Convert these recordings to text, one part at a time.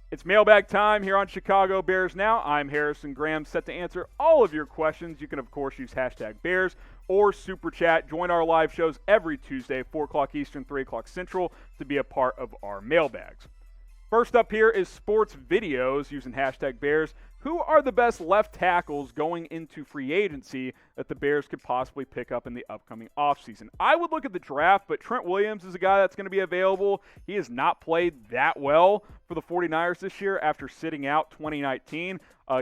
It's mailbag time here on Chicago Bears Now. I'm Harrison Graham, set to answer all of your questions. You can, of course, use hashtag Bears or Super Chat. Join our live shows every Tuesday, 4 o'clock Eastern, 3 o'clock Central, to be a part of our mailbags. First up here is sports videos using hashtag Bears. Who are the best left tackles going into free agency that the Bears could possibly pick up in the upcoming offseason? I would look at the draft, but Trent Williams is a guy that's going to be available. He has not played that well for the 49ers this year after sitting out 2019.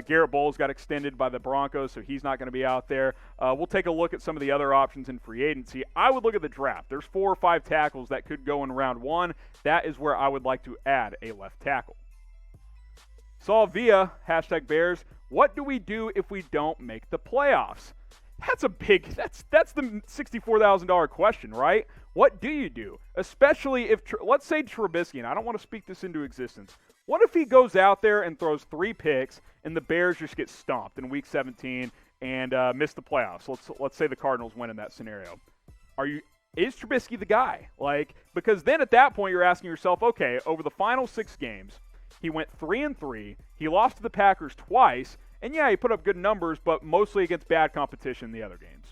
Garrett Bowles got extended by the Broncos, so he's not going to be out there. We'll take a look at some of the other options in free agency. I would look at the draft. There's 4 or 5 tackles that could go in round 1. That is where I would like to add a left tackle. Saul Via, hashtag Bears, what do we do if we don't make the playoffs? That's the $64,000 question, right? What do you do? Especially if, let's say Trubisky, and I don't want to speak this into existence. What if he goes out there and throws 3 picks and the Bears just get stomped in Week 17 and miss the playoffs? Let's say the Cardinals win in that scenario. Is Trubisky the guy? Because then at that point you're asking yourself, okay, over the final 6 games, he went 3-3. He lost to the Packers twice. And yeah, he put up good numbers, but mostly against bad competition in the other games.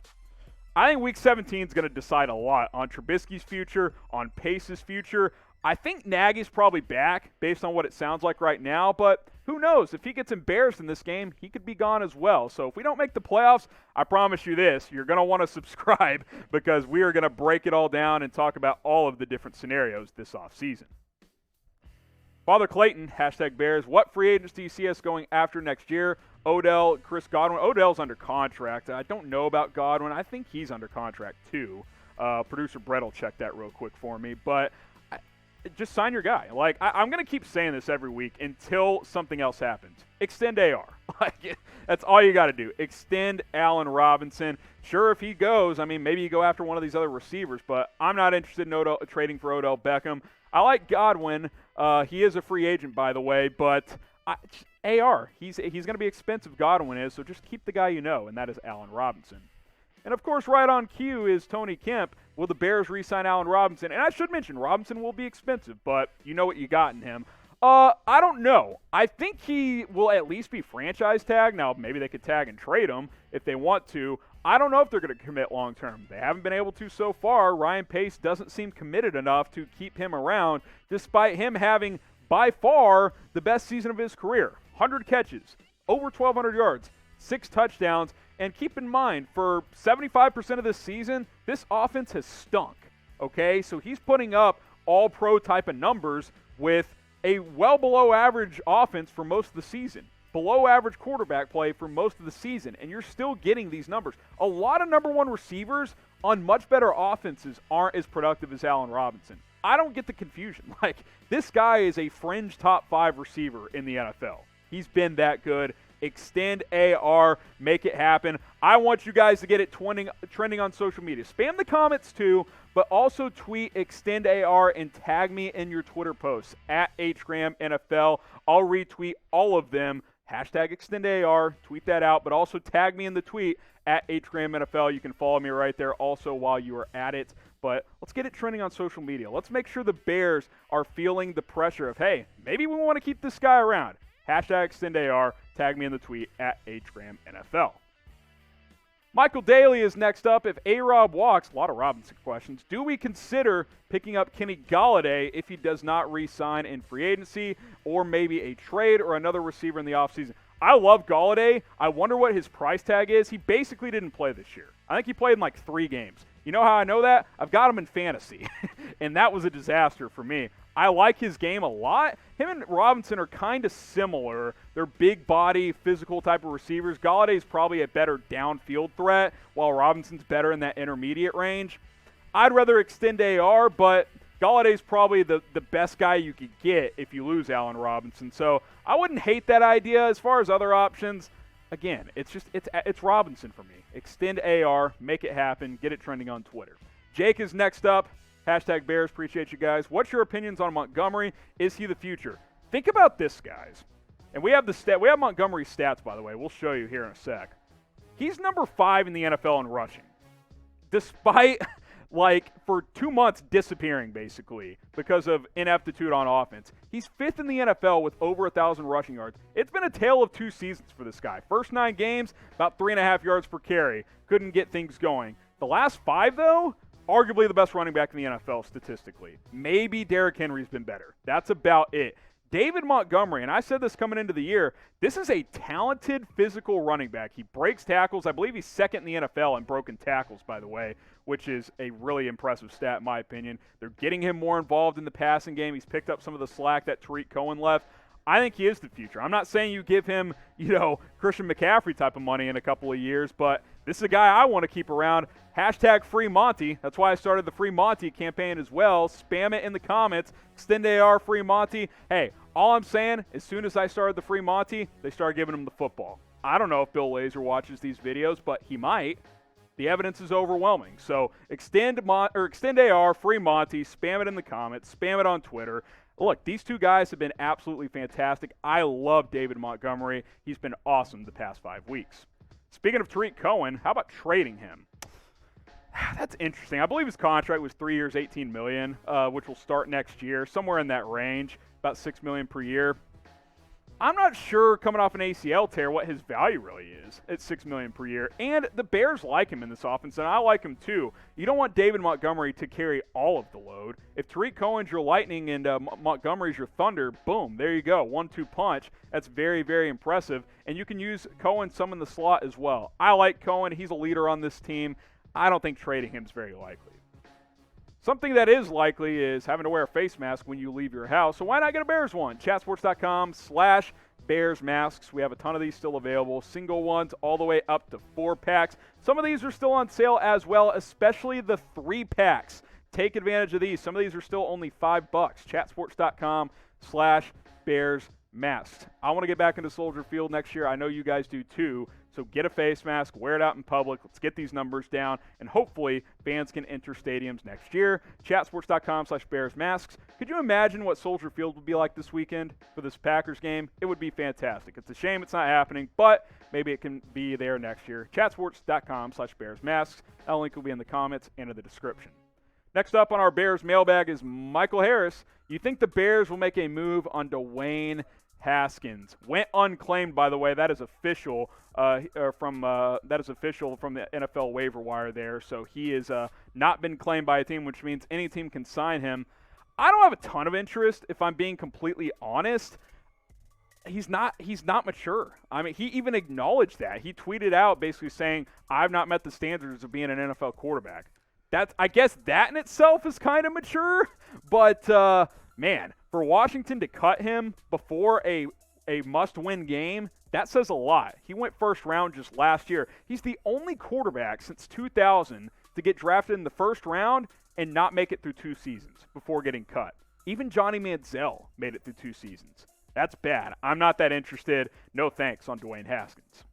I think Week 17 is going to decide a lot on Trubisky's future, on Pace's future. I think Nagy's probably back based on what it sounds like right now, but who knows? If he gets embarrassed in this game, he could be gone as well. So if we don't make the playoffs, I promise you this, you're going to want to subscribe because we are going to break it all down and talk about all of the different scenarios this offseason. Father Clayton, hashtag Bears, what free agents do you see us going after next year? Odell, Chris Godwin. Odell's under contract. I don't know about Godwin. I think he's under contract too. Producer Brett will check that real quick for me. But just sign your guy. I'm going to keep saying this every week until something else happens. Extend AR. That's all you got to do. Extend Allen Robinson. Sure, if he goes, maybe you go after one of these other receivers, but I'm not interested in trading for Odell Beckham. I like Godwin. He is a free agent, by the way, but AR, he's going to be expensive, Godwin is, so just keep the guy you know, and that is Allen Robinson. And, of course, right on cue is Tony Kemp. Will the Bears re-sign Allen Robinson? And I should mention, Robinson will be expensive, but you know what you got in him. I don't know. I think he will at least be franchise tagged. Now, maybe they could tag and trade him if they want to. I don't know if they're going to commit long-term. They haven't been able to so far. Ryan Pace doesn't seem committed enough to keep him around, despite him having, by far, the best season of his career. 100 catches, over 1,200 yards, 6 touchdowns. And keep in mind, for 75% of this season, this offense has stunk, okay? So he's putting up all-pro type of numbers with a well below average offense for most of the season. Below average quarterback play for most of the season, and you're still getting these numbers. A lot of number 1 receivers on much better offenses aren't as productive as Allen Robinson. I don't get the confusion. This guy is a fringe top 5 receiver in the NFL. He's been that good. Extend AR, make it happen. I want you guys to get it trending on social media. Spam the comments too, but also tweet Extend AR and tag me in your Twitter posts at HGramNFL. I'll retweet all of them. Hashtag Extend AR, tweet that out, but also tag me in the tweet at HGramNFL. You can follow me right there also while you are at it. But let's get it trending on social media. Let's make sure the Bears are feeling the pressure of, hey, maybe we want to keep this guy around. Hashtag Extend AR, tag me in the tweet at HGramNFL. Michael Daly is next up. If A-Rob walks, a lot of Robinson questions, do we consider picking up Kenny Golladay if he does not re-sign in free agency, or maybe a trade or another receiver in the offseason? I love Golladay. I wonder what his price tag is. He basically didn't play this year. I think he played in 3 games. You know how I know that? I've got him in fantasy, and that was a disaster for me. I like his game a lot. Him and Robinson are kind of similar. They're big body, physical type of receivers. Galladay's probably a better downfield threat, while Robinson's better in that intermediate range. I'd rather extend AR, but Galladay's probably the best guy you could get if you lose Allen Robinson. So I wouldn't hate that idea. As far as other options, again, it's Robinson for me. Extend AR, make it happen, get it trending on Twitter. Jake is next up. Hashtag Bears, appreciate you guys. What's your opinions on Montgomery? Is he the future? Think about this, guys. And we have Montgomery's stats, by the way. We'll show you here in a sec. He's number 5 in the NFL in rushing. Despite like for 2 months disappearing basically because of ineptitude on offense. He's 5th in the NFL with over 1,000 rushing yards. It's been a tale of 2 seasons for this guy. First 9 games, about 3.5 yards per carry. Couldn't get things going. The last 5, though, arguably the best running back in the NFL statistically. Maybe Derrick Henry's been better. That's about it. David Montgomery, and I said this coming into the year, this is a talented physical running back. He breaks tackles. I believe he's 2nd in the NFL in broken tackles, by the way, which is a really impressive stat in my opinion. They're getting him more involved in the passing game. He's picked up some of the slack that Tarik Cohen left. I think he is the future. I'm not saying you give him, Christian McCaffrey type of money in a couple of years, but this is a guy I want to keep around. Hashtag Free Monty. That's why I started the Free Monty campaign as well. Spam it in the comments. Extend AR Free Monty. Hey, all I'm saying, as soon as I started the Free Monty, they started giving him the football. I don't know if Bill Lazor watches these videos, but he might. The evidence is overwhelming. So extend AR Free Monty. Spam it in the comments. Spam it on Twitter. Look, these 2 guys have been absolutely fantastic. I love David Montgomery. He's been awesome the past 5 weeks. Speaking of Tarik Cohen, how about trading him? That's interesting. I believe his contract was 3 years, $18 million, which will start next year, somewhere in that range, about $6 million per year. I'm not sure, coming off an ACL tear, what his value really is at $6 million per year. And the Bears like him in this offense, and I like him too. You don't want David Montgomery to carry all of the load. If Tarik Cohen's your lightning and Montgomery's your thunder, boom, there you go, 1-2 punch. That's very, very impressive. And you can use Cohen some in the slot as well. I like Cohen. He's a leader on this team. I don't think trading him is very likely. Something that is likely is having to wear a face mask when you leave your house. So why not get a Bears one? Chatsports.com/Bears masks. We have a ton of these still available. Single ones all the way up to 4 packs. Some of these are still on sale as well, especially the 3 packs. Take advantage of these. Some of these are still only $5. Chatsports.com/Bears masks. I want to get back into Soldier Field next year. I know you guys do too. So get a face mask, wear it out in public. Let's get these numbers down, and hopefully fans can enter stadiums next year. Chatsports.com/Bears masks. Could you imagine what Soldier Field would be like this weekend for this Packers game? It would be fantastic. It's a shame it's not happening, but maybe it can be there next year. Chatsports.com/Bears masks. That link will be in the comments and in the description. Next up on our Bears mailbag is Michael Harris. You think the Bears will make a move on Dwayne Haskins? Went unclaimed, by the way. That is official from the NFL waiver wire there. So he has not been claimed by a team, which means any team can sign him. I don't have a ton of interest, if I'm being completely honest. He's not mature. I mean, he even acknowledged that. He tweeted out basically saying, "I've not met the standards of being an NFL quarterback." I guess that in itself is kind of mature, but man, for Washington to cut him before a must-win game, that says a lot. He went first round just last year. He's the only quarterback since 2000 to get drafted in the first round and not make it through 2 seasons before getting cut. Even Johnny Manziel made it through 2 seasons. That's bad. I'm not that interested. No thanks on Dwayne Haskins.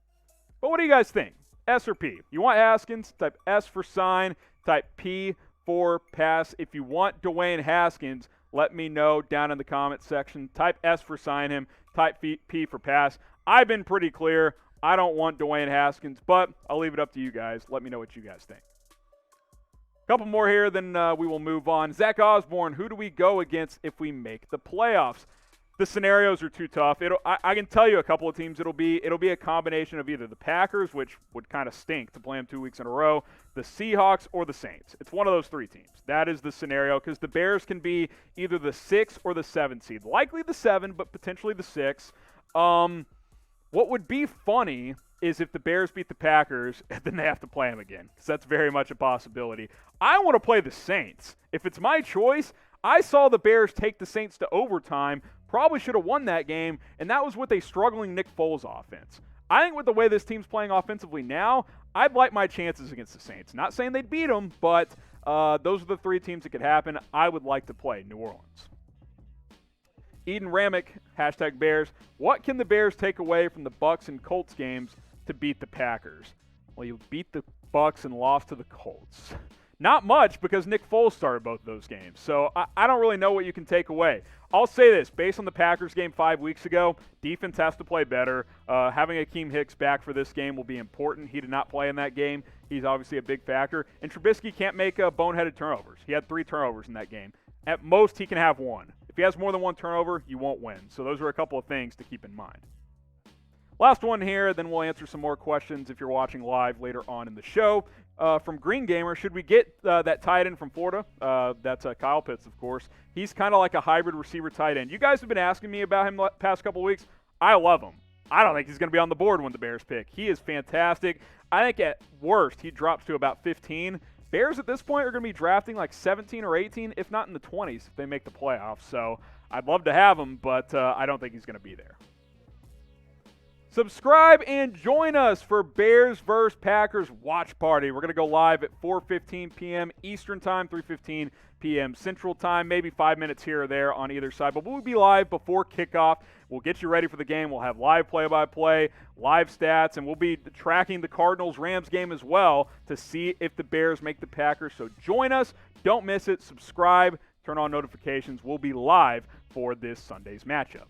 But what do you guys think? S or P? You want Haskins? Type S for sign. Type P for pass. If you want Dwayne Haskins, let me know down in the comments section. Type S for sign him. Type P for pass. I've been pretty clear. I don't want Dwayne Haskins, but I'll leave it up to you guys. Let me know what you guys think. A couple more here, then we will move on. Zach Osborne, who do we go against if we make the playoffs? The scenarios are too tough. I can tell you a couple of teams. It'll be a combination of either the Packers, which would kind of stink to play them 2 weeks in a row, the Seahawks, or the Saints. It's one of those 3 teams. That is the scenario, because the Bears can be either the 6 or the 7 seed. Likely the 7, but potentially the 6. What would be funny is if the Bears beat the Packers, and then they have to play them again, because that's very much a possibility. I want to play the Saints. If it's my choice, I saw the Bears take the Saints to overtime. Probably should have won that game, and that was with a struggling Nick Foles offense. I think with the way this team's playing offensively now, I'd like my chances against the Saints. Not saying they'd beat them, but those are the 3 teams that could happen. I would like to play New Orleans. Eden Ramick, hashtag Bears. What can the Bears take away from the Bucs and Colts games to beat the Packers? Well, you beat the Bucs and lost to the Colts. Not much, because Nick Foles started both those games. So I don't really know what you can take away. I'll say this, based on the Packers game 5 weeks ago, defense has to play better. Having Akeem Hicks back for this game will be important. He did not play in that game. He's obviously a big factor. And Trubisky can't make boneheaded turnovers. He had 3 turnovers in that game. At most, he can have 1. If he has more than 1 turnover, you won't win. So those are a couple of things to keep in mind. Last one here, then we'll answer some more questions if you're watching live later on in the show. From Green Gamer, should we get that tight end from Florida? That's Kyle Pitts, of course. He's kind of like a hybrid receiver tight end. You guys have been asking me about him the past couple of weeks. I love him. I don't think he's going to be on the board when the Bears pick. He is fantastic. I think at worst he drops to about 15. Bears at this point are going to be drafting like 17 or 18, if not in the 20s, if they make the playoffs. So I'd love to have him, but I don't think he's going to be there. Subscribe and join us for Bears vs. Packers watch party. We're going to go live at 4:15 p.m. Eastern Time, 3:15 p.m. Central Time, maybe 5 minutes here or there on either side. But we'll be live before kickoff. We'll get you ready for the game. We'll have live play-by-play, live stats, and we'll be tracking the Cardinals-Rams game as well to see if the Bears make the Packers. So join us. Don't miss it. Subscribe. Turn on notifications. We'll be live for this Sunday's matchup.